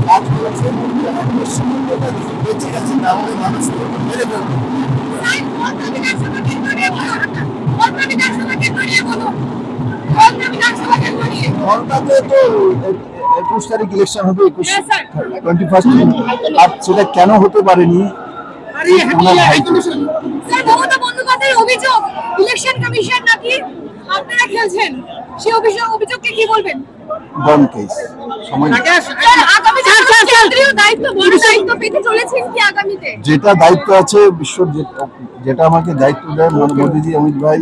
কাজ করেছে পশ্চিমবঙ্গটা বেঁচে গেছে, না হলে মানুষ মেরে ফেলবে। কলকাতায় তো 21 তারিখ ইলেকশন হবে, 21 আর সেটা কেন হতে পারেনি ওনার ভাইকে। মমতা বন্দ্যোপাধ্যায়ের অভিযোগ ইলেকশন কমিশন নাকি আপনারা খেলছেন, সেই অভিযোগকে কি বলবেন? গন কেস সময় আগামী কেন্দ্রীয় দায়িত্ব, বড় দায়িত্ব পেতে চলেছেন কি আগামীতে? যেটা দায়িত্ব আছে বিশ্বর যেটা আমাকে দায়িত্ব দেয় মোদীজি, অমিত ভাই,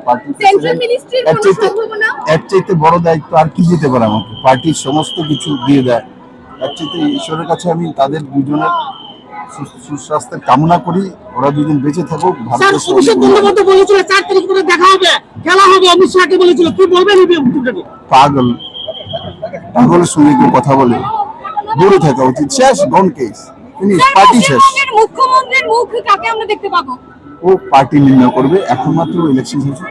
পার্টি সেন্ট্রাল মিনিস্ট্রির কোনো সম্ভাবনা? এর চাইতে বড় দায়িত্ব আর কি দিতে পারে আমাকে? পার্টির সমস্ত কিছু দিয়ে দেয়। এর চাইতে ঈশ্বরের কাছে আমি তাদের দুজনের সুস্বাস্থ্যের কামনা করি, ওরা দুজন বেঁচে থাকুক। অভিষেক বন্দ্যোপাধ্যায় বলেছিল 4 তারিখ পরে দেখা হবে, খেলা হবে, অমিত শাহকে বলেছিল, কি বলবেন? পাগল, পাগলের সঙ্গে কেউ কথা বলে? দূরে থাকা উচিত। শেষ, গন কেস, পার্টি শেষ। মুখ্যমন্ত্রীর মুখ কাকে আমরা দেখতে পাবো? ও পার্টি নির্ণয় করবে, এখন মাত্র ইলেকশন হয়েছে।